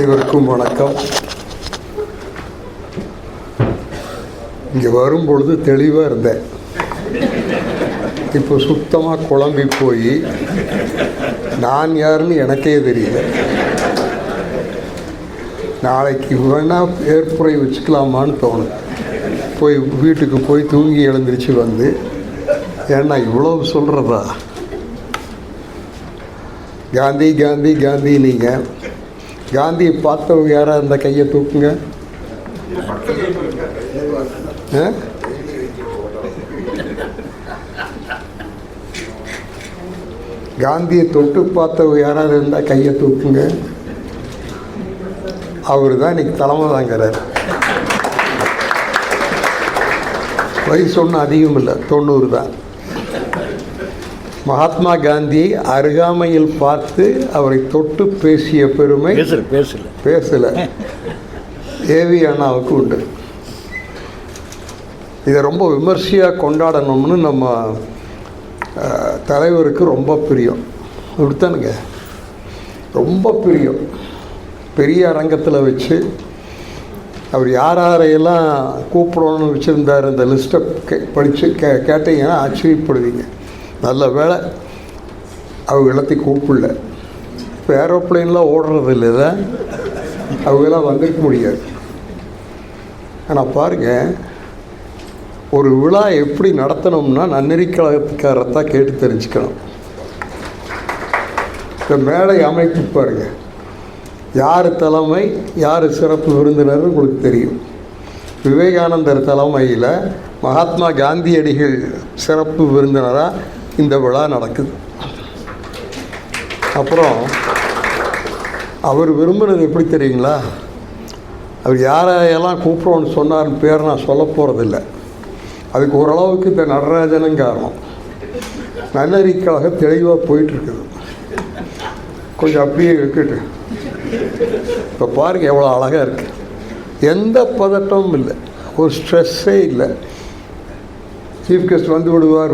அனைவருக்கும் வணக்கம். இங்கே வரும்பொழுது தெளிவாக இருந்தேன். இப்போ சுத்தமாக குழம்பி போய் நான் யாருன்னு எனக்கே தெரியல. நாளைக்கு வேணால் ஏற்புரை வச்சுக்கலாமான்னு தோணும். போய் வீட்டுக்கு போய் தூங்கி எழுந்திரிச்சு வந்து ஏன்னா இவ்வளவு சொல்கிறதா? காந்தி காந்தி காந்தி. நீங்கள் காந்தியை பார்த்தவங்க யாராக இருந்தால் கையை தூக்குங்க. காந்தியை தொட்டு பார்த்தவங்க யாராவது இருந்தால் கையை தூக்குங்க. அவர் தான் இன்னைக்கு தலைமை தாங்கிறார். வயசு ஒன்றும் அதிகம் இல்லை, 90 தான். மகாத்மா காந்தியை அருகாமையில் பார்த்து அவரை தொட்டு பேசிய பெருமை பேசல ஏவி அண்ணாவுக்கு உண்டு. இதை ரொம்ப விமர்சையாக கொண்டாடணும்னு நம்ம தலைவருக்கு ரொம்ப பிரியம். இப்படித்தானுங்க, ரொம்ப பிரியம். பெரிய அரங்கத்தில் வச்சு அவர் யாரையெல்லாம் கூப்பிடணும்னு வச்சுருந்தார் இந்த லிஸ்ட்டை படித்து கேட்டீங்கன்னா ஆச்சரியப்படுவீங்க. நல்ல வேலை அவங்க எல்லாத்தையும் கூப்பிடல. இப்போ ஏரோப்ளைன்லாம் ஓடுறது இல்லை, அவங்கெல்லாம் வந்துருக்க முடியாது. ஆனால் பாருங்கள், ஒரு விழா எப்படி நடத்தணும்னா நன்னெறி கழகத்துக்காரத்தான் கேட்டு தெரிஞ்சுக்கணும். இந்த மேடை அமைப்பு பாருங்கள், யார் தலைமை, யார் சிறப்பு விருந்தினர் உங்களுக்கு தெரியும். விவேகானந்தர் தலைமையில் மகாத்மா காந்தியடிகள் சிறப்பு விருந்தினராக இந்த விழா நடக்குது. அப்புறம் அவர் விரும்பினது எப்படி தெரியுங்களா? அவர் யாரையெல்லாம் கூப்பிடுவோன்னு சொன்னார்னு பேர் நான் சொல்ல போகிறதில்ல. அதுக்கு ஓரளவுக்கு இந்த நடராஜனும் காரணம். நன்னெறி கழகம் தெளிவாக போயிட்டுருக்குது. கொஞ்சம் அப்படியே இருக்கட்டு. இப்போ பாருங்கள் எவ்வளோ அழகாக இருக்குது. எந்த பதட்டமும் இல்லை, ஒரு ஸ்ட்ரெஸ்ஸே இல்லை. சீஃப் கெஸ்ட் வந்து விடுவார்.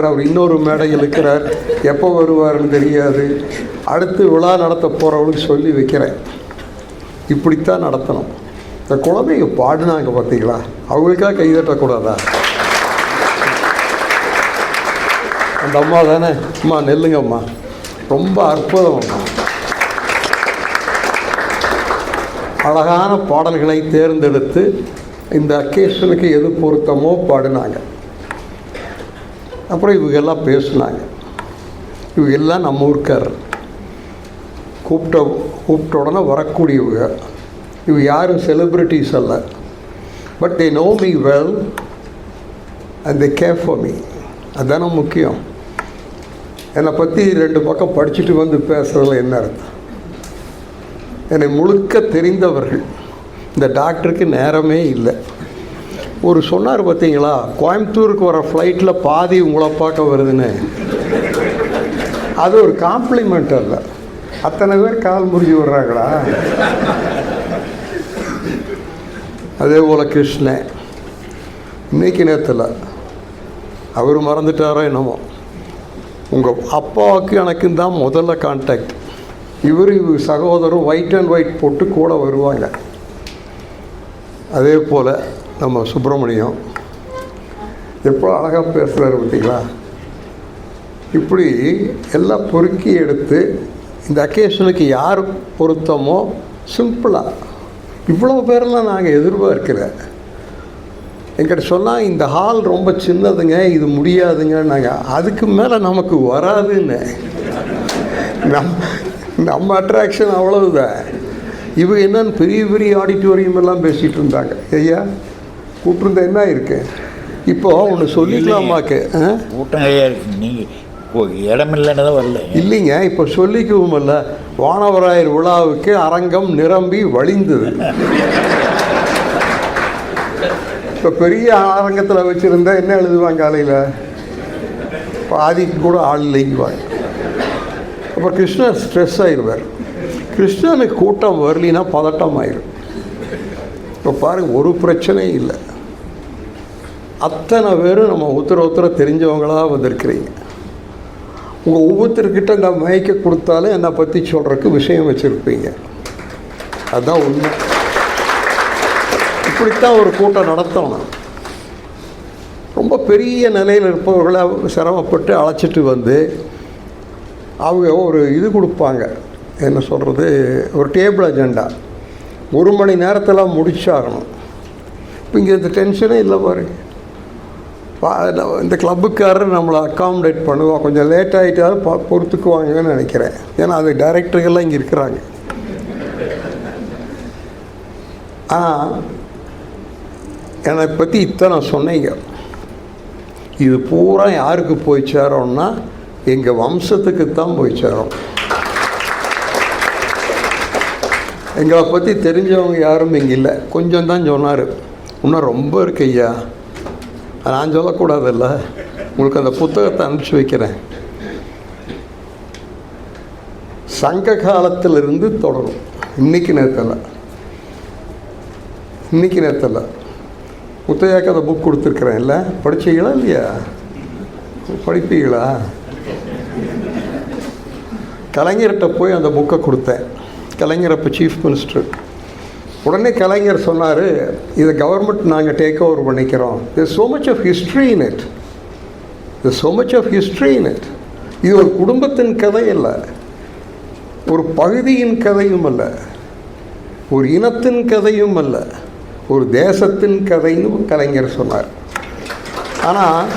அவர் இன்னொரு மேடையில் இருக்கிறார், எப்போ வருவார்னு தெரியாது. அடுத்து விழா நடத்த போகிறவங்களுக்கு சொல்லி வைக்கிறேன், இப்படித்தான் நடத்தணும். இந்த குழந்தைங்க பாடினாங்க பார்த்தீங்களா, அவங்களுக்காக கைதட்டக்கூடாதா? அந்த அம்மா தானே, அம்மா நெல்லுங்கம்மா, ரொம்ப அற்புதம் அம்மா. அழகான பாடல்களை தேர்ந்தெடுத்து இந்த அக்கேஷனுக்கு எது பொருத்தமோ பாடினாங்க. அப்புறம் இவங்கெல்லாம் பேசுனாங்க. இவங்கெல்லாம் நம்ம ஊருக்காரர், கூப்பிட்ட உடனே வரக்கூடியவங்க. இவங்க யாரும் செலிப்ரிட்டிஸ் அல்ல, but they know me well and they care for me. அதுதானே முக்கியம். என்னை பற்றி 2 பக்கம் படிச்சுட்டு வந்து பேசுகிறதுல என்ன அர்த்தம்? என்னை முழுக்க தெரிந்தவர்கள். இந்த டாக்டருக்கு நேரமே இல்லை. ஒரு சொன்னார் பார்த்தீங்களா, கோயம்புத்தூருக்கு வர ஃப்ளைட்டில் பாதி உங்களை பார்க்க வருதுன்னு. அது ஒரு காம்ப்ளிமெண்ட் அல்ல. அத்தனை பேர் கால் முறிஞ்சு வர்றாங்களா? அதே போல் கிருஷ்ணன் இன்னைக்கு நேரத்தில் அவர் மறந்துட்டாரோ என்னமோ. உங்கள் அப்பாவுக்கு எனக்கும் தான் முதல்ல கான்டாக்ட். இவர் சகோதரரும் ஒயிட் அண்ட் ஒயிட் போட்டு கூட வருவாங்க. அதே போல் நம்ம சுப்பிரமணியம் எப்போ அழகாக பேசுகிறாரு பார்த்தீங்களா? இப்படி எல்லாம் பொறுக்கி எடுத்து இந்த அக்கேஷனுக்கு யார் பொருத்தமோ சிம்பிளாக இவ்வளோ பேரெல்லாம் நாங்கள் எதிர்பார்க்கிறேன். என்கிட்ட சொன்னால் இந்த ஹால் ரொம்ப சின்னதுங்க, இது முடியாதுங்க. நாங்கள் அதுக்கு மேலே நமக்கு வராதுன்னு நம்ம அட்ராக்ஷன் அவ்வளவுதான். இவங்க என்னன்னு பெரிய பெரிய ஆடிட்டோரியம் எல்லாம் பேசிகிட்டு இருந்தாங்க. ஐயா கூப்பிட்டுருந்தா என்ன இருக்கு? இப்போ ஒன்று சொல்லிக்கலாமாக்கு கூட்டம் இருக்கு, நீங்கள் இடமில்லைன்னு தான் வரல. இல்லைங்க, இப்போ சொல்லிக்கவும் இல்லை. வானவராயர் விழாவுக்கு அரங்கம் நிரம்பி வழிந்தது. இப்போ பெரிய அரங்கத்தில் வச்சுருந்தா என்ன எழுதுவாங்க? காலையில் பாதிக்கு கூட ஆள் இல்லைங்குவாங்க. அப்புறம் கிருஷ்ணர் ஸ்ட்ரெஸ் ஆயிடுவார். கிருஷ்ணனுக்கு கூட்டம் வரலினா பதட்டம் ஆயிடும். இப்போ பாருங்கள், ஒரு பிரச்சனையும் இல்லை. அத்தனை பேரும் நம்ம ஒருத்தர தெரிஞ்சவங்களாக வந்திருக்கிறீங்க. உங்கள் ஒவ்வொருத்தர்கிட்ட நான் மயக்க கொடுத்தாலும் என்னை பற்றி சொல்கிறதுக்கு விஷயம் வச்சுருப்பீங்க. அதுதான் உண்மை. இப்படித்தான் ஒரு கூட்டம் நடத்தணும். ரொம்ப பெரிய நிலையில் இருப்பவர்களை சிரமப்பட்டு அழைச்சிட்டு வந்து அவங்க ஒரு இது கொடுப்பாங்க, என்ன சொல்கிறது, ஒரு டேபிள் அஜெண்டா 1 மணி நேரத்தில் முடிச்சாகணும். இப்போ இங்கே இந்த டென்ஷனே இல்லை பாருங்க. இந்த கிளப்புக்காரர் நம்மளை அக்காமடேட் பண்ணுவோம், கொஞ்சம் லேட் ஆகிட்டாலும் பொறுத்துக்குவாங்கன்னு நினைக்கிறேன். ஏன்னா அது டைரக்டர்கள்லாம் இங்கே இருக்கிறாங்க. ஆனால் என்னை பற்றி இத்தனை சொன்னீங்க, இது பூரா யாருக்கு போய் சேரோம்னா எங்கள் வம்சத்துக்கு தான் போய் சேரும். எங்களை பற்றி தெரிஞ்சவங்க யாரும் இங்கே இல்லை, கொஞ்சம் தான் சொன்னார். இன்னும் ரொம்ப இருக்கு ஐயா, நான் சொல்லக்கூடாதுல்ல. உங்களுக்கு அந்த புத்தகத்தை அனுப்பிச்சி வைக்கிறேன். சங்க காலத்திலிருந்து தொடரும். இன்னைக்கு நேரத்தில் முத்தையாக்கு அந்த புக் கொடுத்துருக்குறேன். இல்லை படிச்சீங்களா இல்லையா? படிப்பீங்களா? கலைஞர்கிட்ட போய் அந்த புக்கை கொடுத்தேன். கலைஞர் அப்போ சீஃப் மினிஸ்டர். உடனே கலைஞர் சொன்னார், இதை கவர்மெண்ட் நாங்கள் டேக் ஓவர் பண்ணிக்கிறோம். there's so much of history in it. இது ஒரு குடும்பத்தின் கதை இல்லை, ஒரு பகுதியின் கதையும் அல்ல, ஒரு இனத்தின் கதையும் அல்ல, ஒரு தேசத்தின் கதைன்னு கலைஞர் சொன்னார். ஆனால்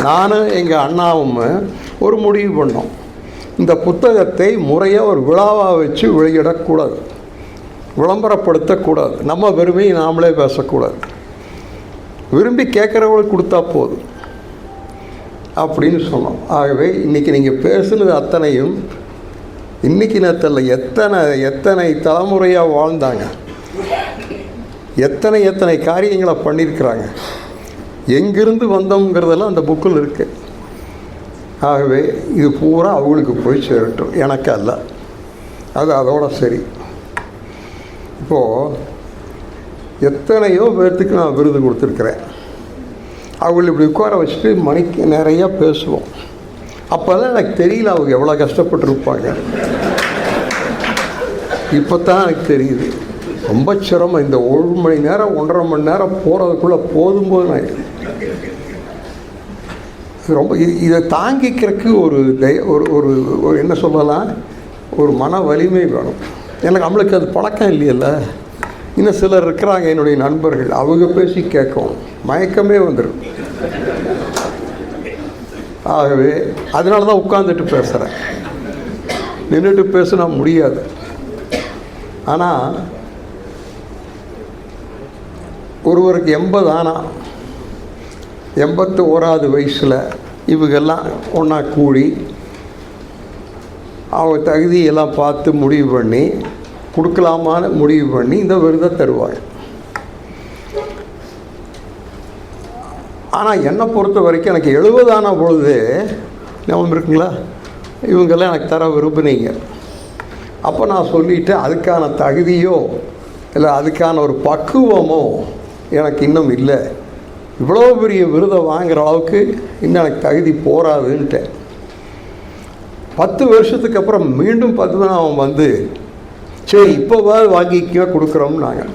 நானும் எங்கள் அண்ணாவும் ஒரு முடிவு பண்ணோம், இந்த புத்தகத்தை முறையாக ஒரு விழாவாக வச்சு வெளியிடக்கூடாது, விளம்பரப்படுத்தக்கூடாது, நம்ம பெருமையை நாமளே பேசக்கூடாது, விரும்பி கேட்குறவங்களுக்கு கொடுத்தா போதும் அப்படின்னு சொன்னோம். ஆகவே இன்றைக்கி நீங்கள் பேசுனது அத்தனையும் இன்றைக்கி நேரத்தில் எத்தனை தலைமுறையாக வாழ்ந்தாங்க, எத்தனை காரியங்களை பண்ணியிருக்கிறாங்க, எங்கிருந்து வந்தோங்கிறதெல்லாம் அந்த புக்கில் இருக்குது. ஆகவே இது பூரா அவங்களுக்கு போய் சேரட்டும், எனக்கு அல்ல. அது அதோட சரி. இப்போது எத்தனையோ பேர்த்துக்கு நான் விருது கொடுத்துருக்குறேன். அவங்களை இப்படி உட்கார வச்சுட்டு மணிக்கு நிறையா பேசுவோம். அப்போ தான் எனக்கு தெரியல அவங்க எவ்வளோ கஷ்டப்பட்டுருப்பாங்க. இப்போ தான் எனக்கு தெரியுது ரொம்ப சிரமம். இந்த 1 மணி நேரம் 1.5 மணி நேரம் போகிறதுக்குள்ளே போதும்போது நான் ரொம்ப இதை தாங்கிக்கிறதுக்கு ஒரு என்ன சொல்லலாம், ஒரு மன வலிமை வேணும். எனக்கு நம்மளுக்கு அது பழக்கம் இல்லையல்ல. இன்னும் சிலர் இருக்கிறாங்க என்னுடைய நண்பர்கள், அவங்க பேசி கேட்கணும், மயக்கமே வந்துடும். ஆகவே அதனால தான் உட்காந்துட்டு பேசுகிறேன், நின்றுட்டு பேசினா முடியாது. ஆனால் ஒருவருக்கு 80 ஆனால் 81வது வயசில் இவங்கெல்லாம் ஒன்றா கூடி அவங்க தகுதியெல்லாம் பார்த்து முடிவு பண்ணி கொடுக்கலாமான்னு முடிவு பண்ணி இந்த விருதை தருவாங்க. ஆனால் என்னை பொறுத்த வரைக்கும் எனக்கு 70 ஆன பொழுது ஞாபகம் இருக்குங்களா, இவங்கெல்லாம் எனக்கு தர விரும்புனீங்க. அப்போ நான் சொல்லிவிட்டு அதுக்கான தகுதியோ இல்லை அதுக்கான ஒரு பக்குவமோ எனக்கு இன்னும் இல்லை, இவ்வளோ பெரிய விருதை வாங்குகிற அளவுக்கு இன்னும் எனக்கு தகுதி போராதுன்ட்டேன். 10 வருஷத்துக்கு அப்புறம் மீண்டும் 10 அவன் வந்து சரி இப்போவாது வாங்கிக்க கொடுக்குறோம்னு நாங்கள்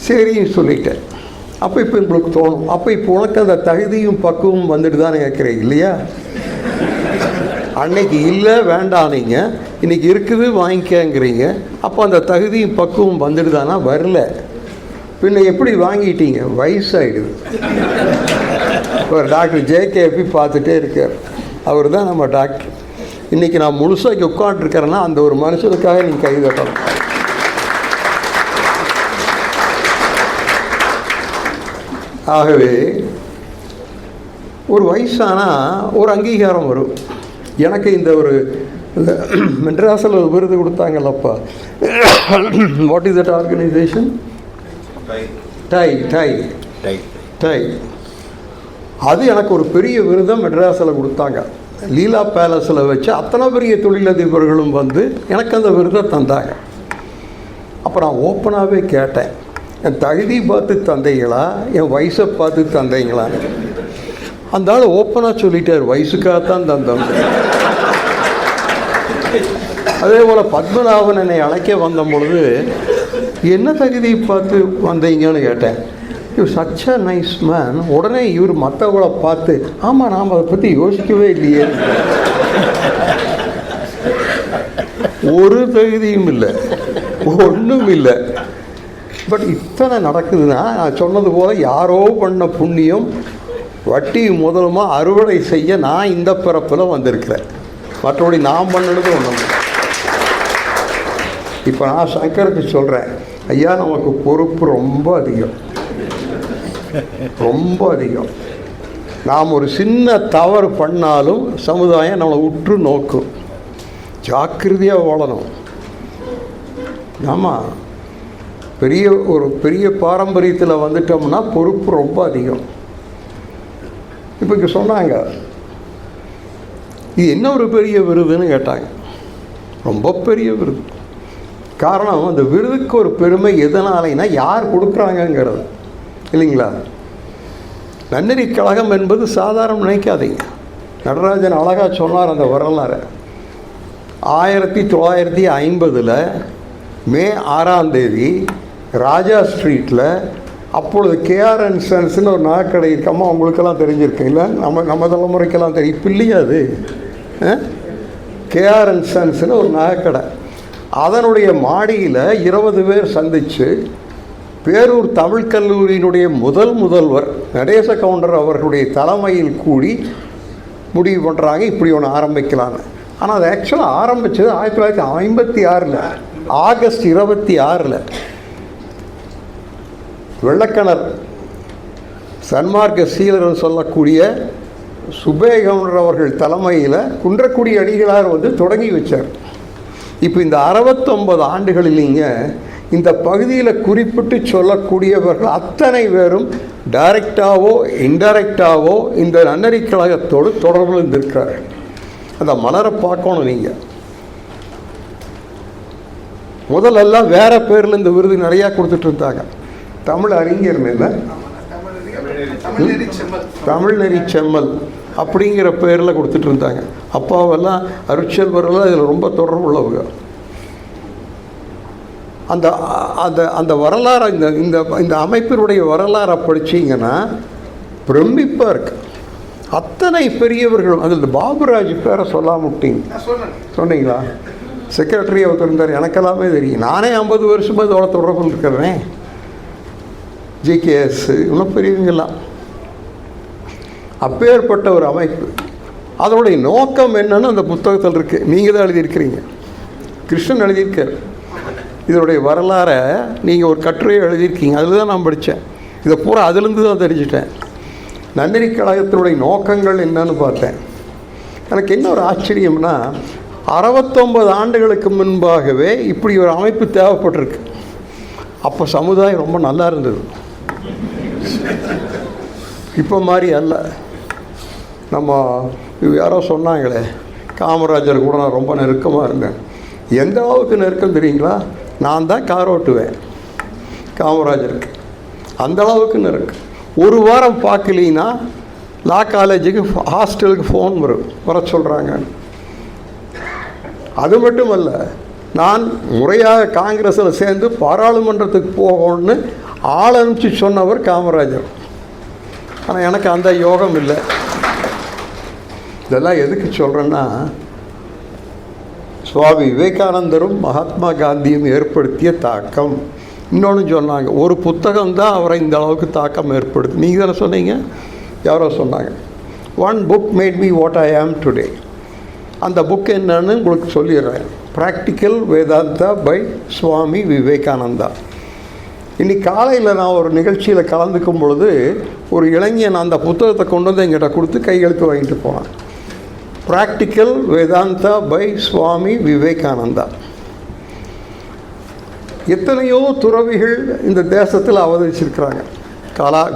சரின்னு சொல்லிட்டேன். அப்போ இப்போ உங்களுக்கு தோணும், அப்போ இப்போ உனக்கு அந்த தகுதியும் பக்குவம் வந்துட்டு தானே கேட்குறீங்க இல்லையா? அன்னைக்கு இல்லை வேண்டாம், நீங்கள் இன்றைக்கி இருக்குது வாங்கிக்கங்கிறீங்க. அப்போ அந்த தகுதியும் பக்குவம் வந்துட்டு தானா? வரல, பின்ன எப்படி வாங்கிட்டீங்க? வயசாகிடுது. இப்போ டாக்டர் JKP பார்த்துட்டே இருக்கார், அவர் தான் நம்ம டாக்டர். இன்றைக்கி நான் முழுசாக உட்காந்துருக்கிறேன்னா அந்த ஒரு மனுஷனுக்காக நீங்கள் கை தட்டணும். ஆகவே ஒரு வயசானால் ஒரு அங்கீகாரம் வரும். எனக்கு இந்த மெட்ராஸில் ஒரு விருது கொடுத்தாங்கல்லப்பா, வாட் இஸ் தட் ஆர்கனைசேஷன்? டை. அது எனக்கு ஒரு பெரிய விருதை மெட்ராஸில் கொடுத்தாங்க. லீலா பேலஸில் வச்சு அத்தனை பெரிய தொழிலதிபர்களும் வந்து எனக்கு அந்த விருதை தந்தாங்க. அப்போ நான் ஓப்பனாகவே கேட்டேன், என் தகுதி பார்த்து தந்தீங்களா என் வயசை பார்த்து தந்தீங்களான்னு? அந்த ஆள் ஓப்பனாக சொல்லிட்டார், வயசுக்காகத்தான் தந்தோம். அதே போல் பத்மநாபன் என்னை அழைக்க வந்த பொழுது என்ன தகுதி பார்த்து வந்தீங்கன்னு கேட்டேன். You such a nice man. உடனே இவர் மற்றவங்களை பார்த்து ஆமாம் நாம் அதை பற்றி யோசிக்கவே இல்லையே. ஒரு தகுதியும் இல்லை, ஒன்றும் இல்லை. பட் இத்தனை நடக்குதுன்னா நான் சொன்னது போல் யாரோ பண்ண புண்ணியம் வட்டி முதலுமா அறுவடை செய்ய நான் இந்த பிறப்பில் வந்திருக்கிறேன். மற்றபடி நான் பண்ணது ஒன்றும். இப்போ நான் சங்கருக்கு சொல்கிறேன், ஐயா நமக்கு பொறுப்பு ரொம்ப அதிகம், ரொம்ப அதிகம். நாம் ஒரு சின்ன தவறு பண்ணாலும் சமுதாயம் நம்மளை உற்று நோக்கும். ஜாக்கிரதையாக வாழணும். ஆமாம், பெரிய பாரம்பரியத்தில் வந்துட்டோம்னா பொறுப்பு ரொம்ப அதிகம். இப்போ இங்கே சொன்னாங்க இது என்ன ஒரு பெரிய விருதுன்னு கேட்டாங்க. ரொம்ப பெரிய விருது. காரணம், அந்த விருதுக்கு ஒரு பெருமை எதனாலைன்னா யார் கொடுக்குறாங்கங்கிறது இல்லைங்களா. நன்னெறி கழகம் என்பது சாதாரண நினைக்காதீங்க. நடராஜன் அழகாக சொன்னார் அந்த வரலாறு. 1950 மே 6 ராஜா ஸ்ட்ரீட்டில் அப்பொழுது கேஆர் அண்ட் சன்ஸ்னு ஒரு நகைக்கடை இருக்கம்மா, உங்களுக்கெல்லாம் தெரிஞ்சிருக்கு இல்லை? நம்ம தலைமுறைக்கெல்லாம் தெரியும். இப்போ இல்லையா அது? கேஆர் அண்ட் சன்ஸ்னு ஒரு நகைக்கடை. அதனுடைய மாடியில் 20 பேர் சந்தித்து பேரூர் தமிழ் கல்லூரியினுடைய முதல்வர் நடேச கவுண்டர் அவர்களுடைய தலைமையில் கூடி முடிவு பண்ணுறாங்க இப்படி ஒன்று ஆரம்பிக்கலான்னு. ஆனால் அது ஆக்சுவலாக ஆரம்பித்தது 1956 ஆகஸ்ட் 26. வெள்ளக்கணர் சன்மார்க்க சீலர் சொல்லக்கூடிய சுபேகவுண்டர் அவர்கள் தலைமையில் குன்றக்குடி அடிகளார் வந்து தொடங்கி வச்சார். இப்போ இந்த 69 ஆண்டுகளிலிங்க இந்த பகுதியில் குறிப்பிட்டு சொல்லக்கூடியவர்கள் அத்தனை பேரும் டைரக்டாவோ இன்டைரக்டாவோ இந்த நன்னெறி கழகத்தோடு தொடர்பில் இருந்திருக்கிறார்கள். அந்த மலரை பார்க்கணும். நீங்கள் முதலெல்லாம் வேற பேரில் இந்த விருது நிறையா கொடுத்துட்டு இருந்தாங்க. தமிழ் அறிஞர் மேல தமிழ்நெறி செம்மல் அப்படிங்கிற பேரில் கொடுத்துட்டு இருந்தாங்க. அப்பாவெல்லாம் அருட்செல்வரெல்லாம் இதில் ரொம்ப தொடர்புள்ளவங்க. அந்த அந்த அந்த வரலாறு இந்த இந்த இந்த அமைப்பினுடைய வரலாறை படிச்சிங்கன்னா பிரமிப்பாக இருக்கு. அத்தனை பெரியவர்களும் அதில் பாபுராஜ் பேரை சொல்லாமட்டீங்க. சொன்னீங்களா? செக்ரட்டரி ஒருத்தர் இருந்தார், எனக்கெல்லாமே தெரியும். நானே 50 வருஷமாக இதோட தொடர்பில் இருக்கிறேன். ஜிகேஎஸ் இன்னும் பெரியவங்கெல்லாம். அப்பேற்பட்ட ஒரு அமைப்பு. அதனுடைய நோக்கம் என்னன்னு அந்த புத்தகத்தில் இருக்குது. நீங்கள் தான் எழுதியிருக்கிறீங்க, கிருஷ்ணன் எழுதியிருக்கார். இதனுடைய வரலாறை நீங்கள் ஒரு கட்டுரையை எழுதியிருக்கீங்க. அதில் தான் நான் படித்தேன். இதை பூரா அதிலிருந்து தான் தெரிஞ்சிட்டேன். நன்னெறி கழகத்தினுடைய நோக்கங்கள் என்னன்னு பார்த்தேன். எனக்கு என்ன ஒரு ஆச்சரியம்னா 69 ஆண்டுகளுக்கு முன்பாகவே இப்படி ஒரு அமைப்பு தேவைப்பட்டிருக்கு. அப்போ சமுதாயம் ரொம்ப நல்லா இருந்தது. இப்போ மாதிரி அல்ல. நம்ம யாரோ சொன்னாங்களே, காமராஜர் கூட நான் ரொம்ப நெருக்கமாக இருந்தேன். எந்த அளவுக்கு நெருக்கம் தெரியுங்களா? நான் தான் கார் ஓட்டுவேன் காமராஜருக்கு. அந்த அளவுக்கு நெருக்கம். ஒரு வாரம் பார்க்கலின்னா லா காலேஜுக்கு ஹாஸ்டலுக்கு ஃபோன் வர சொல்கிறாங்க. அது மட்டும் அல்ல, நான் முறையாக காங்கிரஸில் சேர்ந்து பாராளுமன்றத்துக்கு போகணும்னு ஆள் அனுப்பிச்சு சொன்னவர் காமராஜர். ஆனால் எனக்கு அந்த யோகம் இல்லை. இதெல்லாம் எதுக்கு சொல்கிறேன்னா, சுவாமி விவேகானந்தரும் மகாத்மா காந்தியும் ஏற்படுத்திய தாக்கம். இன்னொன்று சொன்னாங்க, ஒரு புத்தகம்தான் அவரை இந்த அளவுக்கு தாக்கம் ஏற்படுத்து. நீங்கள் தானே சொன்னீங்க? யாரோ சொன்னாங்க, one book made me what I ஆம் டுடே. அந்த புக் என்னன்னு உங்களுக்கு சொல்லிடுறேன். Practical Vedanta by Swami Vivekananda. இன்றைக்கி காலையில் நான் ஒரு நிகழ்ச்சியில் கலந்துக்கும் பொழுது ஒரு இளைஞன் அந்த புத்தகத்தை கொண்டு வந்து எங்கிட்ட கொடுத்து கையெழுத்து வாங்கிட்டு போனான். Practical Vedanta by Swami Vivekananda. எத்தனையோ துறவிகள் இந்த தேசத்தில் அவதரிச்சிருக்கிறாங்க.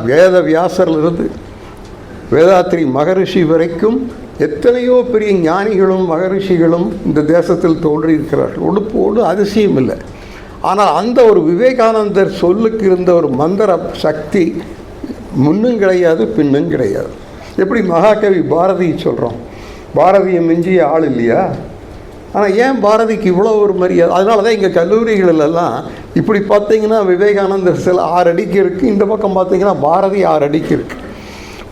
வேத வியாசரிலிருந்து வேதாத்ரி மகரிஷி வரைக்கும் எத்தனையோ பெரிய ஞானிகளும் மகரிஷிகளும் இந்த தேசத்தில் தோன்றியிருக்கிறார்கள். ஒன்று அதிசயம் இல்லை. ஆனால் அந்த ஒரு விவேகானந்தர் சொல்லுக்கு இருந்த ஒரு மந்திர சக்தி முன்னும் கிடையாது பின்னும் கிடையாது. எப்படி மகாகவி பாரதி சொல்கிறோம், பாரதியை மிஞ்சிய ஆள் இல்லையா? ஆனால் ஏன் பாரதிக்கு இவ்வளோ ஒரு மரியாதை? அதனால தான் இங்கே கல்லூரிகளெல்லாம் இப்படி பார்த்தீங்கன்னா விவேகானந்தர் சில 6 அடிக்கு இருக்குது, இந்த பக்கம் பார்த்தீங்கன்னா பாரதி 6 அடிக்கு இருக்குது.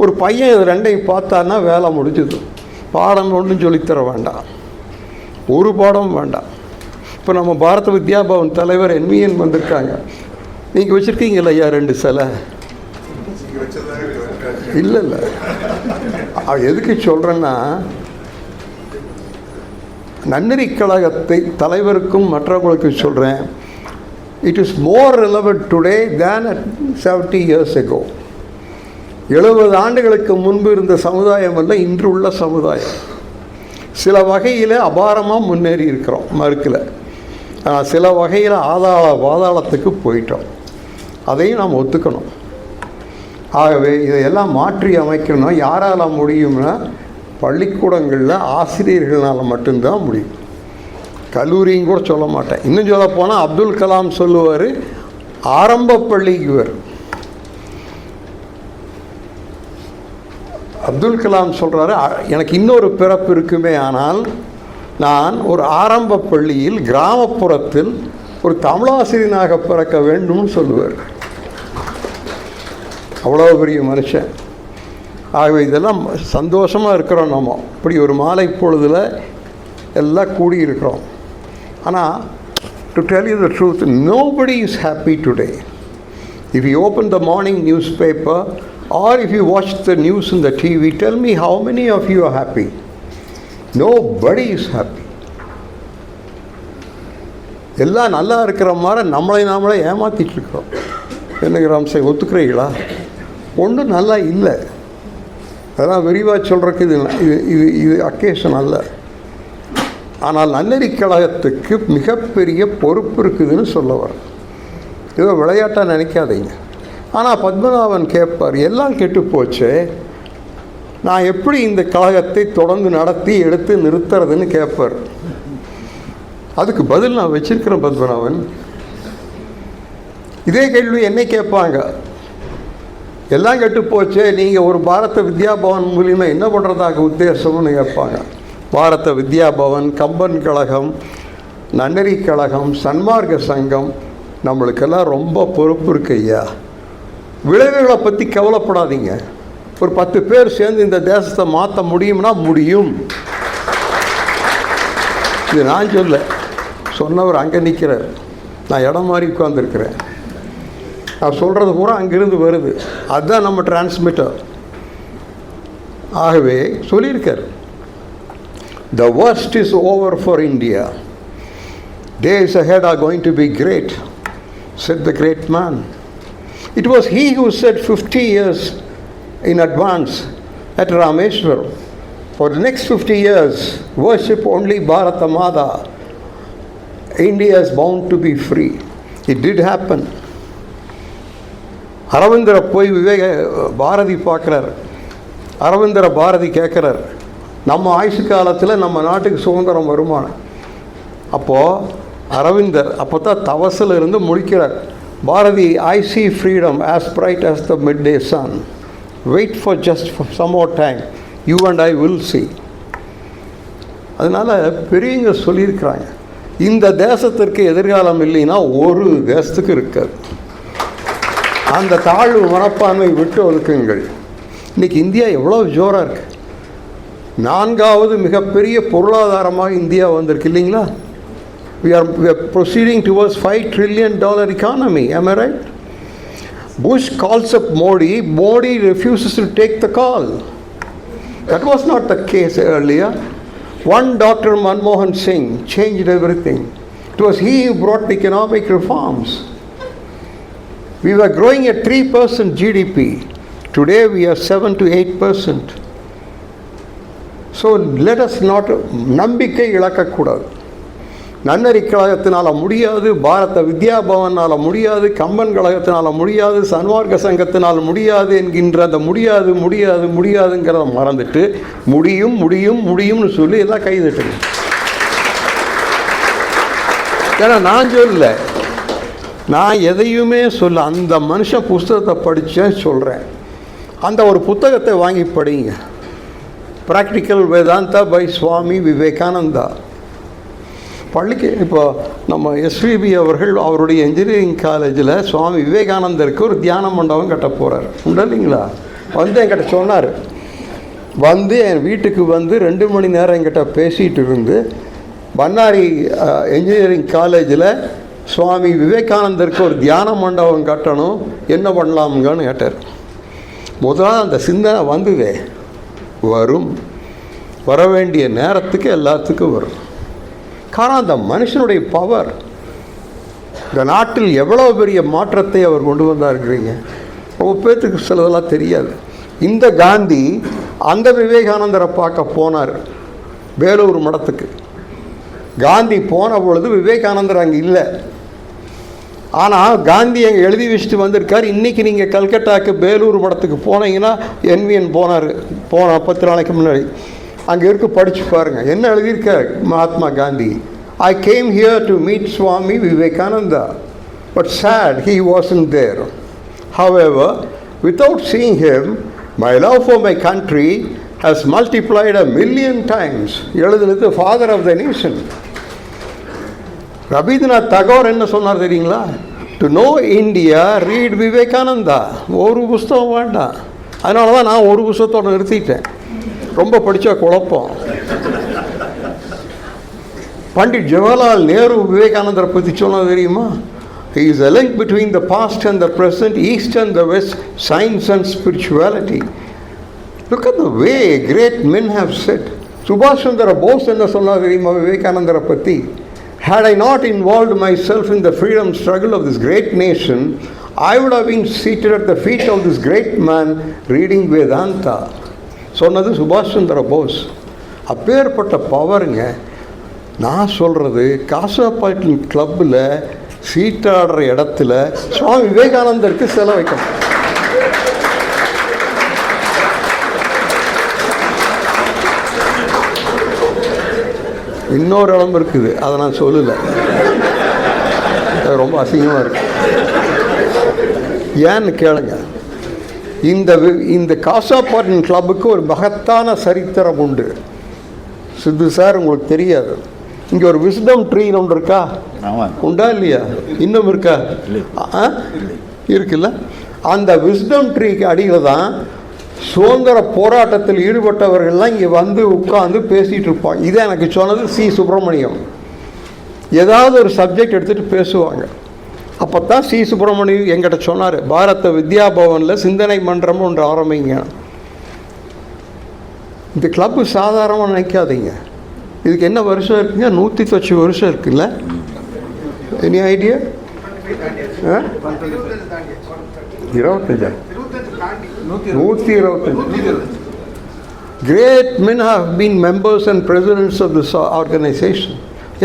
ஒரு பையன் இது ரெண்டையும் பார்த்தான்னா வேலை முடிஞ்சுது. பாடம் ஒன்றும் சொல்லித்தர வேண்டாம், ஒரு பாடம் வேண்டாம். இப்போ நம்ம பாரத வித்யா பவன் தலைவர் NVN வந்திருக்காங்க. நீங்கள் வச்சுருக்கீங்களா ஐயா 2 சிலை? இல்லை இல்லை, எதுக்கு சொல்கிறேன்னா, நன்னெறி கழகத்தை தலைவருக்கும் மற்றவர்களுக்கும் சொல்கிறேன், it is more relevant today than at 70 years ago. 70 ஆண்டுகளுக்கு முன்பு இருந்த சமுதாயம் அல்ல இன்று உள்ள சமுதாயம். சில வகையில் அபாரமாக முன்னேறி இருக்கிறோம், மறுக்கலை. சில வகையில் பாதாளத்துக்கு போயிட்டோம், அதையும் நாம் ஒத்துக்கணும். ஆகவே இதையெல்லாம் மாற்றி அமைக்கணும். யாரால் முடியும்னா பள்ளிக்கூடங்களில் ஆசிரியர்களால் மட்டும்தான் முடியும். கல்லூரியும் கூட சொல்ல மாட்டேன். இன்னும் சொல்ல போனால் அப்துல் கலாம் சொல்லுவார், ஆரம்ப பள்ளிக்கு வரும். அப்துல் கலாம் சொல்கிறாரு, எனக்கு இன்னொரு பிறப்பு இருக்குமே, ஆனால் நான் ஒரு ஆரம்ப பள்ளியில் கிராமப்புறத்தில் ஒரு தமிழாசிரியனாக பிறக்க வேண்டும்னு சொல்லுவார். அவ்வளோ பெரிய மனுஷன். ஆகவே இதெல்லாம் சந்தோஷமாக இருக்கிறோம். நம்ம இப்படி ஒரு மாலை பொழுதில் எல்லாம் கூடியிருக்கிறோம். ஆனால் to tell you the truth, nobody is happy today. If you open the morning news paper or if you watch the news in the TV, tell me how many of you are happy? Nobody is happy. எல்லாம் நல்லா இருக்கிற மாதிரி நாமளே ஏமாற்றிட்டு இருக்கிறோம். என்னங்கிறாம் sir, ஒத்துக்கிறீங்களா? ஒன்றும் நல்லா இல்லை. அதெல்லாம் விரிவாக சொல்கிறதுக்கு இது அக்கேஷன் அல்ல. ஆனால் நன்னெறி கழகத்துக்கு மிகப்பெரிய பொறுப்பு இருக்குதுன்னு சொல்ல வர. ஏதோ விளையாட்டாக நினைக்காதீங்க. ஆனால் பத்மநாபன் கேட்பார், எல்லாம் கெட்டு போச்சு, நான் எப்படி இந்த கழகத்தை தொடர்ந்து நடத்தி எடுத்து நிறுத்துறதுன்னு கேட்பார். அதுக்கு பதில் நான் வச்சிருக்கிறேன் பத்மநாபன். இதே கேள்வி என்னை கேட்பாங்க, எல்லாம் கெட்டு போச்சு, நீங்கள் ஒரு பாரத வித்யா பவன் மூலியமாக என்ன பண்ணுறதாக உத்தேசம்னு கேட்பாங்க. பாரத வித்யா பவன், கம்பன் கழகம், நன்னெறி கழகம், சன்மார்க்க சங்கம், நம்மளுக்கெல்லாம் ரொம்ப பொறுப்பு இருக்கு ஐயா. விளைவுகளை பற்றி கவலைப்படாதீங்க. ஒரு 10 பேர் சேர்ந்து இந்த தேசத்தை மாற்ற முடியும்னா முடியும். இது நான் சொல்ல, சொன்னவர் அங்கே நிற்கிறார், நான் இடம் மாதிரி உட்காந்துருக்கிறேன். நான் சொல்கிறது பூரா அங்கிருந்து வருது, அதுதான் நம்ம டிரான்ஸ்மிட்டர். ஆகவே சொல்லியிருக்கார், the worst is over for India. Days ahead are going to be great, said the great man. It was he who said 50 years in advance at Rameshwaram, for the next 50 years, worship only Bharata Mata. India is bound to be free. It did happen. அரவிந்தரை போய் பாரதி பார்க்குறார். அரவிந்தரை பாரதி கேட்குறார், நம்ம ஆயுசு காலத்தில் நம்ம நாட்டுக்கு சுதந்திரம் வருமானம். அப்போது அரவிந்தர் அப்போ தான் தவசில் இருந்து முடிக்கிறார். Bharathi, I see freedom as bright as the midday sun. Wait for just some more time. You and I will see. அதனால் பெரியவங்க சொல்லியிருக்கிறாங்க, இந்த தேசத்திற்கு எதிர்காலம் இல்லைன்னா ஒரு தேசத்துக்கு இருக்காது. அந்த தாழ்வு மனப்பான்மை விட்டு ஒதுக்குங்கள். இன்றைக்கி இந்தியா எவ்வளோ ஜோராக இருக்குது. 4வது மிகப்பெரிய பொருளாதாரமாக இந்தியா வந்திருக்கு இல்லைங்களா? We are proceeding towards $5 trillion economy. Am I right? Bush calls up Modi. Modi refuses to take the call. That was not the case earlier. One Dr. Manmohan Singh changed everything. It was he who brought the economic reforms. We were growing at 3% GDP. Today we are 7 to 8%. So let us not நம்பிக்கை இழக்கக்கூடாது. நன்னெறி கழகத்தினால் முடியாது, பாரத வித்யா பவனால் முடியாது, கம்பன் கழகத்தினால் முடியாது, சன்மார்க்க சங்கத்தினால் முடியாது என்கின்ற அந்த முடியாது முடியாது முடியாதுங்கிறத மறந்துட்டு முடியும் முடியும் முடியும்னு சொல்லி எல்லாம் கைதட்டுங்க. ஏன்னா நான் சொல்ல, நான் எதையுமே சொல்ல, அந்த மனுஷன் புஸ்தகத்தை படித்தேன் சொல்கிறேன். அந்த ஒரு புத்தகத்தை வாங்கி படிங்க, ப்ராக்டிக்கல் வேதாந்தா பை சுவாமி விவேகானந்தா. பள்ளிக்கு இப்போ நம்ம எஸ்விபி அவர்கள் அவருடைய இன்ஜினியரிங் காலேஜில் சுவாமி விவேகானந்தருக்கு ஒரு தியான மண்டபம் கட்ட போகிறார். உண்டு இல்லைங்களா? வந்து என்கிட்ட சொன்னார். வந்து என் வீட்டுக்கு வந்து 2 மணி நேரம் என்கிட்ட பேசிகிட்டு இருந்து பண்ணாரி இன்ஜினியரிங் காலேஜில் சுவாமி விவேகானந்தருக்கு ஒரு தியான மண்டபம் கட்டணும், என்ன பண்ணலாமுங்கன்னு கேட்டார். முதலாக அந்த சிந்தனை வந்ததே, வரும், வர வேண்டிய நேரத்துக்கு எல்லாத்துக்கும் வரும். காரணம் அந்த மனுஷனுடைய பவர். இந்த நாட்டில் எவ்வளோ பெரிய மாற்றத்தை அவர் கொண்டு வந்தாருக்கிறீங்க. ரொம்ப பேர்த்துக்கு சிலதெல்லாம் தெரியாது. இந்த காந்தி அந்த விவேகானந்தரை பார்க்க போனார் வேலூர் மடத்துக்கு. காந்தி போன பொழுது விவேகானந்தர் அங்கே இல்லை. ஆனால் காந்தி அங்கே எழுதி வச்சுட்டு வந்திருக்கார். இன்றைக்கி நீங்கள் கல்கட்டாவுக்கு வேலூர் மடத்துக்கு போனீங்கன்னா என்விஎன் போனார், 10 நாளைக்கு முன்னாடி. அங்கே இருக்க படித்து பாருங்கள், என்ன எழுதியிருக்கார் Mahatma Gandhi. I came here to meet Swami Vivekananda, but sad he wasn't there. However, without seeing him, my love for my country has multiplied 1,000,000 times. எழுதுனது father of the nation. Rabindranath Tagore என்ன சொன்னார் தெரியுங்களா? To know India read Vivekananda. ஒரு புஸ்தகம் வேண்டாம். அதனால தான் நான் ஒரு புஸ்தகத்தோடு நிறுத்திட்டேன். ரொம்ப படித்தா குழப்பம். பண்டிட் ஜவஹர்லால் நேரு விவேகானந்தரை பற்றி சொன்னது தெரியுமா? He is a link between the past and the present, east and the west, science and spirituality. Look at the way great men have said. சுபாஷ் சந்திர போஸ் என்ன சொன்னார் தெரியுமா விவேகானந்தரை பற்றி? Had I not involved myself in the freedom struggle of this great nation, I would have been seated at the feet of this great man reading Vedanta. சொன்னது சுபாஷ் சந்திர போஸ். அப்பேற்பட்ட பவருங்க. நான் சொல்கிறது காசாபாட்டின் கிளப்பில் சீட்டாடுற இடத்துல சுவாமி விவேகானந்தருக்கு செலவு வைக்கணும். இன்னொரு இடம் இருக்குது, அதை நான் சொல்லலை, அது ரொம்ப அசிங்கமாக இருக்கு. ஏன்னு கேளுங்க. இந்த காசாபாட்டின் கிளப்புக்கு ஒரு மகத்தான சரித்திரம் உண்டு. சித்து சார் உங்களுக்கு தெரியாது. இங்கே ஒரு விஸ்டம் ட்ரீன்னு ஒன்று இருக்கா? உண்டா இல்லையா? இன்னும் இருக்கா? இருக்குல்ல. அந்த விஸ்டம் ட்ரீக்கு அடியில் தான் சுதந்திர போராட்டத்தில் ஈடுபட்டவர்கள்லாம் இங்கே வந்து உட்காந்து பேசிகிட்டு இருப்பாங்க. இதை எனக்கு சொன்னது சி. சுப்பிரமணியம். ஏதாவது ஒரு சப்ஜெக்ட் எடுத்துகிட்டு பேசுவாங்க. அப்போ தான் சி. சுப்பிரமணியம் என்கிட்ட சொன்னார், பாரத வித்யா பவனில் சிந்தனை மன்றம் ஒன்று ஆரம்பிங்க. இந்த கிளப்பு சாதாரணமாக நினைக்காதீங்க. இதுக்கு என்ன வருஷம் இருக்குங்க? 110 வருஷம் இருக்குல்ல. Any idea? 25? 125. Great men have been members and presidents of this organization.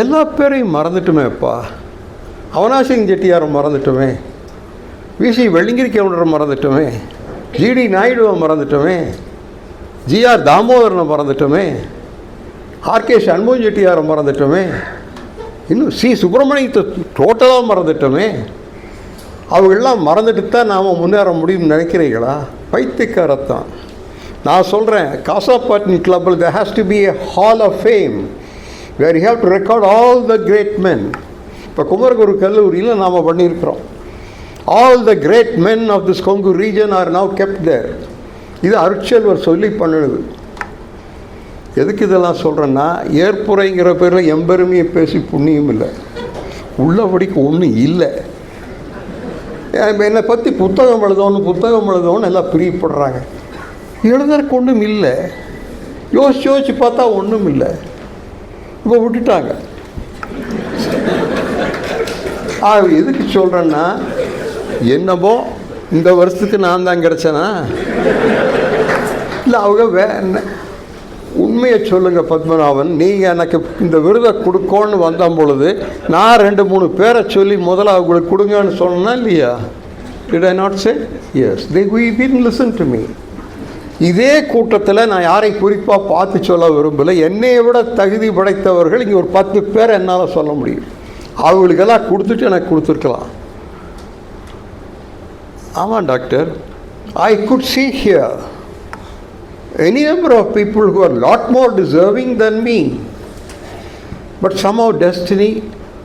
எல்லா பேரையும் மறந்துட்டுமேப்பா. அவனாசிங் செட்டியாரை மறந்துட்டோமே, விசி வெள்ளிங்கிரி கவுண்டரை மறந்துட்டோமே, ஜிடி நாயுடுவை மறந்துட்டோமே, ஜிஆர் தாமோதரனை மறந்துட்டோமே, ஆர்கே சண்முகம் செட்டியாரை மறந்துட்டோமே, இன்னும் சி. சுப்பிரமணியத்தை டோட்டலாக மறந்துட்டோமே. அவங்களெல்லாம் மறந்துட்டு தான் நாம் முன்னேற முடியும்னு நினைக்கிறீங்களா? பைத்தியக்காரத்தான். நான் சொல்கிறேன், காசாபாட்டின் கிளப்பில் there has to be a hall of fame where you have to record all the great men. இப்போ குமரகுரு கல்லூரியில் நாம் பண்ணியிருக்கிறோம். All the great men of this Kongu region are now kept there. இது அருட்செல்வர் சொல்லி பண்ணுது. எதுக்கு இதெல்லாம் சொல்கிறேன்னா, ஏற்புரைங்கிற பேரில் எம்பெருமையை பேசி புண்ணியம் இல்லை, உள்ளபடிக்கு ஒன்றும் இல்லை. என்னை பற்றி புத்தகம் எழுதணும்னு எல்லாம் பிரியப்படுறாங்க. எழுதுறதுக்கு ஒன்றும் இல்லை. யோசிச்சு பார்த்தா ஒன்றும் இல்லை. இப்போ விட்டுட்டாங்க. எதுக்கு சொல்கிறேன்னா, என்னமோ இந்த வருஷத்துக்கு நான் தான் கிடச்சேனா இல்லை, அவங்க உண்மையை சொல்லுங்கள் பத்மநாபன். நீங்கள் எனக்கு இந்த விருதை கொடுக்கோன்னு வந்த பொழுது நான் 2-3 பேரை சொல்லி முதல்ல அவங்களுக்கு கொடுங்கன்னு சொன்னா இல்லையா? Did I not say? Yes. They didn't listen to me. இதே கூட்டத்தில் நான் யாரை குறிப்பாக பார்த்து சொல்ல விரும்பலை. என்னை விட தகுதி படைத்தவர்கள் இங்கே ஒரு 10 பேரை என்னால் சொல்ல முடியும். அவங்களுக்கெல்லாம் கொடுத்துட்டு எனக்கு கொடுத்துருக்கலாம். ஆமாம் doctor, I could see here any number of people who are lot more deserving than me. But somehow destiny,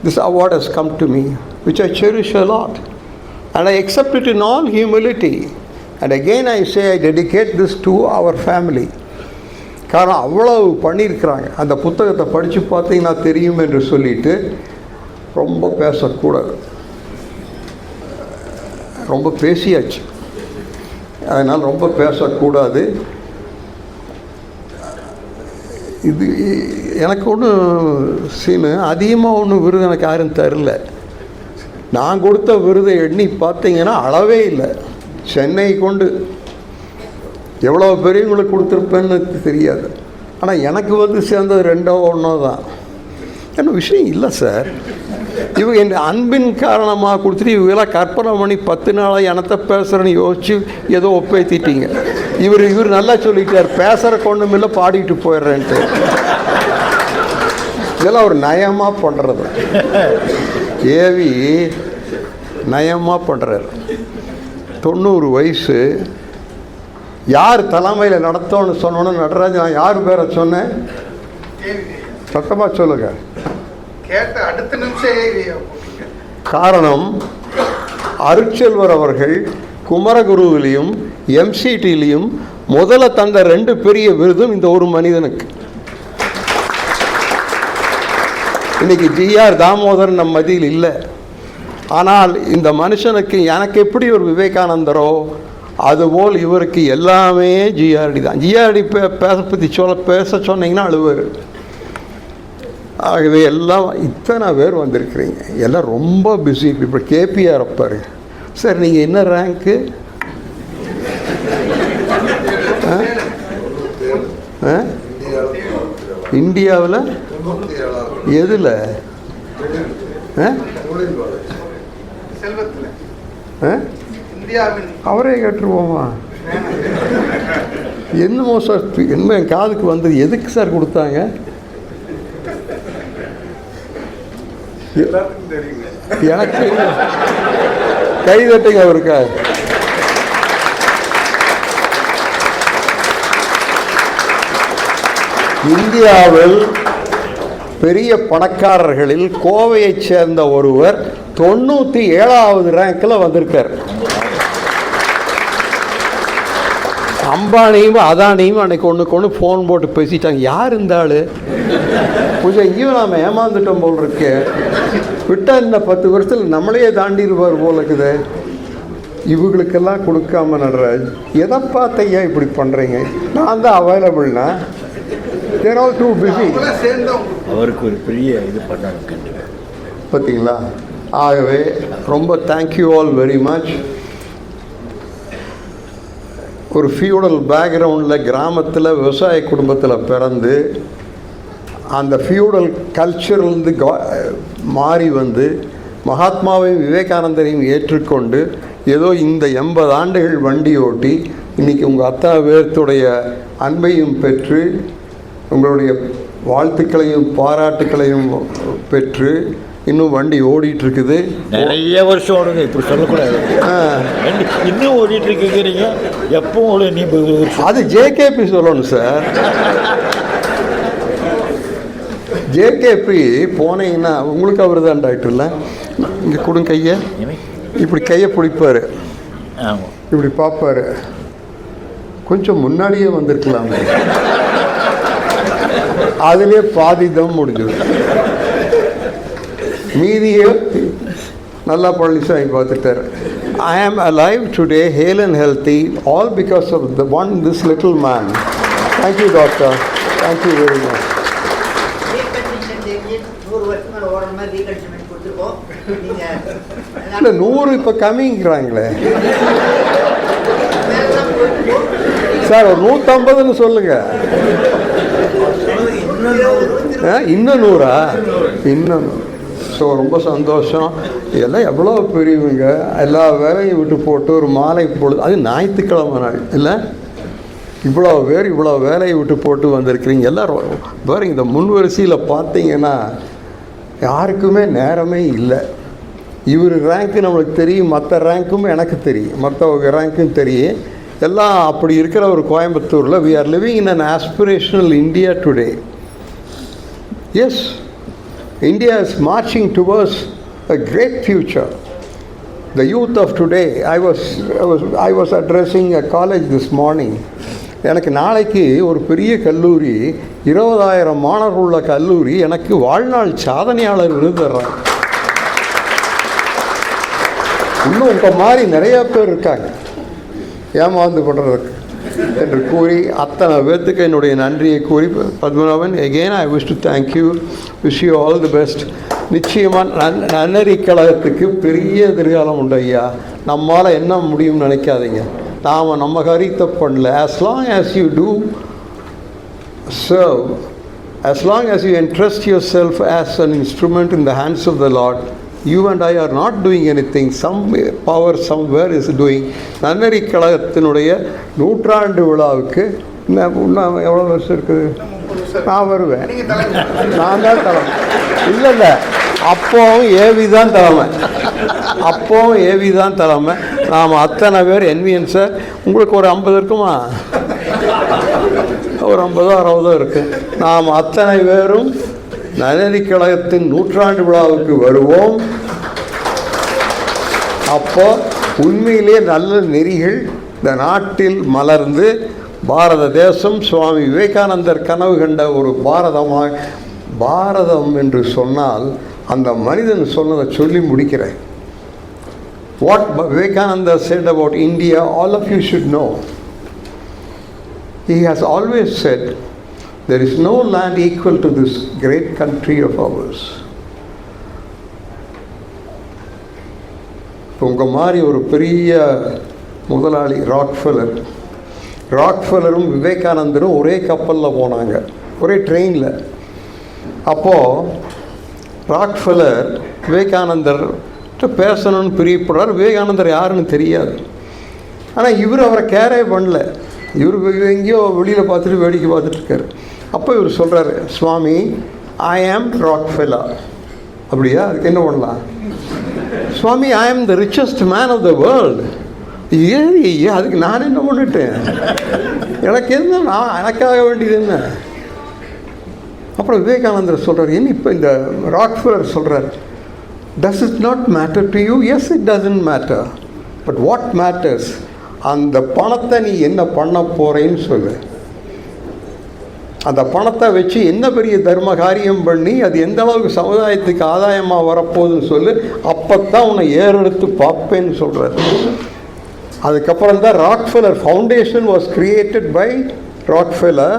this award has come to me, which I cherish a lot. And I accept it in all humility. And again I say I dedicate this to our family. காரணம் அவ்வளவு பண்ணியிருக்கிறாங்க. அந்த புத்தகத்தை படித்து பார்த்தீங்கன்னா தெரியும் என்று சொல்லிட்டு ரொம்ப பேசக்கூடாது, ரொம்ப பேசியாச்சு, அதனால் ரொம்ப பேசக்கூடாது. இது எனக்கு ஒன்று அதிகமாக ஒன்றும் விருது எனக்கு யாரும் தரல. நான் கொடுத்த விருதை எண்ணி பார்த்தீங்கன்னா அளவே இல்லை. சென்னை கொண்டு எவ்வளோ பெரியவங்களுக்கு கொடுத்துருப்பேன்னு தெரியாது. ஆனால் எனக்கு வந்து சேர்ந்தது 2 or 1 தான். என்ன விஷயம் இல்லை சார், இவங்க என் அன்பின் காரணமாக கொடுத்துட்டு இவங்கெல்லாம் கற்பனை பண்ணி 10 நாளாக எனத்தை பேசுகிறேன்னு யோசித்து ஏதோ ஒப்பேற்றிட்டீங்க. இவர் நல்லா சொல்லிட்டார், பேசுகிற கொண்டும் இல்லை பாடிட்டு போயிடுறேன்ட்டு. இதெல்லாம் ஒரு நயமாக பண்ணுறது. ஏவி நயமாக பண்ணுறாரு. 90 வயசு. யார் தலைமையில் நடத்தோன்னு சொன்னோன்னு நடராஜன், நான் யார் பேரை சொன்னேன் சத்தமாக சொல்லுங்க. கேட்ட அடுத்த நிமிஷம் காரணம் அருட்செல்வர் அவர்கள் குமரகுருவிலையும் எம்சிடிலையும் முதல்ல தந்த 2 பெரிய விருதும் இந்த ஒரு மனிதனுக்கு. இன்னைக்கு ஜிஆர் தாமோதரன் நம்ம மத்தியில் இல்லை. ஆனால் இந்த மனுஷனுக்கு எனக்கு எப்படி ஒரு விவேகானந்தரோ அதுபோல் இவருக்கு எல்லாமே ஜிஆர்டி தான். ஜிஆர்டி பற்றி பேச சொன்னீங்கன்னா அழுவார். ஆகவே எல்லாம் இத்தனை பேர் வந்திருக்கிறீங்க, எல்லாம் ரொம்ப பிஸி. இப்போ கேபிஆர் அப்பாரு சார், நீங்கள் என்ன ரேங்க்கு? இந்தியாவில் எதில்? அவரே கேட்டுருவோமா? என்னமோ சார், என்ன என் காதுக்கு வந்தது. எதுக்கு சார் கொடுத்தாங்க? எனக்கு கைதட்டுங்க அவருக்கா. இந்தியாவில் பெரிய பணக்காரர்களில் கோவையைச் சேர்ந்த ஒருவர் 97வது ரேங்கில் வந்திருக்கார். அம்பானியும் அதானியும் அன்னைக்கு ஒன்றுக்கு ஃபோன் போட்டு பேசிட்டாங்க. யார் இந்த ஆள்? கொஞ்சம் எங்கேயும் நாம் ஏமாந்துட்டோம் போல் இருக்கு. விட்டால் இந்த 10 வருஷத்தில் நம்மளையே தாண்டிடுவார் போல் இருக்குது. இவங்களுக்கெல்லாம் கொடுக்காம நடராஜ், எதை பார்த்தையா இப்படி பண்ணுறீங்க? நான் தான் அவைலபிள்னா தேர் ஆல் டூ பிஸி. அவருக்கு ஒரு பெரிய இது பண்ணாங்க பார்த்தீங்களா? ஆகவே ரொம்ப தேங்க்யூ ஆல் வெரி மச். ஒரு ஃபியூடல் பேக்ரவுண்டில் கிராமத்தில் விவசாய குடும்பத்தில் பிறந்து அந்த ஃபியூடல் கல்ச்சர்லேருந்து மாறி வந்து மகாத்மாவையும் விவேகானந்தரையும் ஏற்றுக்கொண்டு ஏதோ இந்த 80 ஆண்டுகள் வண்டி ஓட்டி இன்றைக்கி உங்கள் அத்தா பேர்த்துடைய அன்பையும் பெற்று உங்களுடைய வாழ்த்துக்களையும் பாராட்டுக்களையும் பெற்று இன்னும் வண்டி ஓடிட்டுருக்குது. நிறைய வருஷம் ஓடுங்க, இப்படி சொல்லக்கூடாது. இன்னும் ஓடிட்டுருக்குறீங்க. எப்பவும் நீ அது ஜேகேபி சொல்லணும் சார். ஜேகேபி போனீங்கன்னா உங்களுக்கு அவர் தான் டாக்டர்ல. இங்கே கொடுங்க கையை, இப்படி கையை பிடிப்பார், இப்படி பார்ப்பார். கொஞ்சம் முன்னாடியே வந்திருக்கலாம், அதுலேயே பாதிதம் முடிஞ்சது. மீதியே நல்லா Palaniswami பார்த்துட்டார். I am alive today, hale and healthy, all because of this little man. Thank you, doctor. Thank you very much. இல்லை 100 இப்போ கம்மிங்கிறாங்களே சார். ஒரு 150ன்னு சொல்லுங்க. இன்னும் 100ஆ? இன்னும். ஸோ ரொம்ப சந்தோஷம். எல்லாம் எவ்வளோ பெரியவங்க, எல்லா வேலையும் விட்டு போட்டு ஒரு மாலை பொழுது, அது ஞாயிற்றுக்கிழமை நாள் இல்லை, இவ்வளோ பேர் இவ்வளோ வேலையை விட்டு போட்டு வந்திருக்கிறீங்க. எல்லோரும் வேறு இந்த முன்வரிசையில் பார்த்தீங்கன்னா யாருக்குமே நேரமே இல்லை. இவர் ரேங்க்கு நம்மளுக்கு தெரியும், மற்ற ரேங்க்கும் எனக்கு தெரியும், மற்றவங்க ரேங்க்கும் தெரியும். எல்லாம் அப்படி இருக்கிற ஒரு கோயம்புத்தூரில் we are living in an aspirational India today. Yes, India is marching towards a great future. The youth of today, I was addressing a college this morning. எனக்கு நாளைக்கு ஒரு பெரிய கல்லூரி 20,000 மாணவர்கள் உள்ள கல்லூரி எனக்கு வாழ்நாள் சாதனையாளர் விருது தர்றாங்க. இன்னும் உங்கள் மாதிரி நிறைய பேர் இருக்காங்க ஏமாந்து பண்ணுறதுக்கு என்று கூறி அத்தனை பேர்த்துக்கு என்னுடைய நன்றியை கூறி Padmanabhan again I wish to thank you, wish you all the best. நிச்சயமாக நன்னறி கழகத்துக்கு பெரிய எதிர்காலம் உண்டு ஐயா. நம்மளால் என்ன முடியும்னு நினைக்காதீங்க. நாம் நம்ம காரியத்தை பண்ணல. as long as you do serve, as long as you entrust yourself as an instrument in the hands of the Lord, you and I are not doing anything. Some power somewhere is doing. நன்னறி கழகத்தினுடைய 100ஆண்டு விழாவுக்கு இன்னும் எவ்வளோ வருஷம் இருக்குது? நான் வருவேன். நான் தான் தலைமை. இல்லை அப்போவும் ஏவி தான் தலைமை. அப்போவும் ஏவி தான் தலைமை. நாம் அத்தனை பேர் என்விஎன் சார் உங்களுக்கு ஒரு 50 இருக்குமா? ஒரு 50 60 இருக்குது. நாம் அத்தனை பேரும் நன்னறி கழகத்தின் 100ஆண்டு விழாவுக்கு வருவோம். அப்போ உண்மையிலே நல்ல நெறிகள் இந்த நாட்டில் மலர்ந்து பாரத தேசம் சுவாமி விவேகானந்தர் கனவு கண்ட ஒரு பாரதம் என்று சொன்னால் அந்த மனிதன் சொன்னதை சொல்லி முடிக்கிறேன். What Vivekananda said about India, all of you should know. He has always said, there is no land equal to this great country of ours. உங்கள் மாதிரி ஒரு பெரிய முதலாளி ராக்ஃபெல்லரும் விவேகானந்தரும் ஒரே கப்பலில் போனாங்க, ஒரே ட்ரெயினில். அப்போது ராக்ஃபெல்லர் விவேகானந்தர் பேசணும்னு பிரியப்படுறார். விவேகானந்தர் யாருன்னு தெரியாது. ஆனால் இவர் அவரை கேரே பண்ணல. இவர் எங்கேயோ வெளியில் பார்த்துட்டு வேடிக்கை பார்த்துட்ருக்காரு. அப்போ இவர் சொல்கிறாரு, சுவாமி ஐ ஆம் ராக்ஃபெல்லர். அப்படியா? அதுக்கு என்ன பண்ணலாம்? Swami I am the richest man of the world. ஏறி அதுக்கு நான் என்ன பண்ணிட்டேன்? எனக்கு என்ன, நான் எனக்காக வேண்டியது என்ன? அப்புறம் விவேகானந்தர் சொல்கிறார், என்ன இப்போ இந்த ராக்ஃபெல்லர் சொல்கிறார், does it not matter to you? Yes, it doesn't matter. But what matters, அந்த பணத்தை நீ என்ன பண்ண போகிறேன்னு சொல்லு. அந்த பணத்தை வச்சு என்ன பெரிய தர்ம காரியம் பண்ணி அது எந்த அளவுக்கு சமுதாயத்துக்கு ஆதாயமாக வரப்போகுதுன்னு சொல்லு. அப்போத்தான் உன்னை ஏறெடுத்து பார்ப்பேன்னு சொல்கிறார். அதுக்கப்புறம் தான் Rockefeller Foundation was created by Rockefeller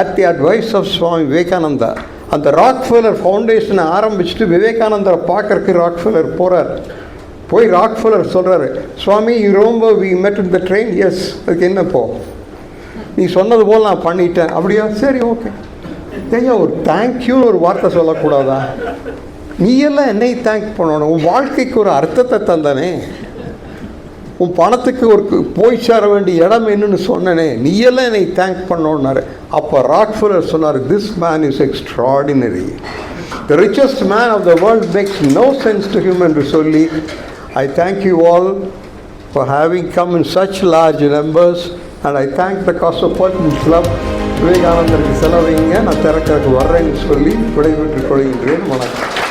at the advice of Swami Vivekananda. அந்த ராக்ஃபெல்லர் ஃபவுண்டேஷனை ஆரம்பிச்சுட்டு விவேகானந்தரை பார்க்கறக்கு ராக்ஃபெல்லர் போகிறார். போய் ராக்ஃபெல்லர் சொல்கிறாரு, சுவாமி யூ ரிமெம்பர் வி மெட் இன் த ட்ரெயின்? எஸ். அதுக்கு என்னப்போ? நீ சொன்னது போல் நான் பண்ணிட்டேன். அப்படியா? சரி, ஓகே. ஐயா, ஒரு தேங்க்யூன்னு ஒரு வார்த்தை சொல்லக்கூடாதா? நீ எல்லாம் என்னை தேங்க் பண்ணணும். உன் வாழ்க்கைக்கு ஒரு அர்த்தத்தை தந்தானே, உன் பணத்துக்கு ஒரு போய் சேர வேண்டிய இடம் என்னன்னு சொன்னனே, நீ எல்லாம் என்னை தேங்க் பண்ணோன்னாரு. அப்போ ராக்ஃபெல்லர் சொன்னார், this man is extraordinary. The richest man of the world makes no sense to him என்று சொல்லி, I thank you all for having come in such large numbers, and I thank the Cosmopolitan Club. விவேகானந்தருக்கு செலவைங்க நான் திறக்கிறதுக்கு வர்றேன்னு சொல்லி விடைபெற்றுக் கொள்கின்றேன். வணக்கம்.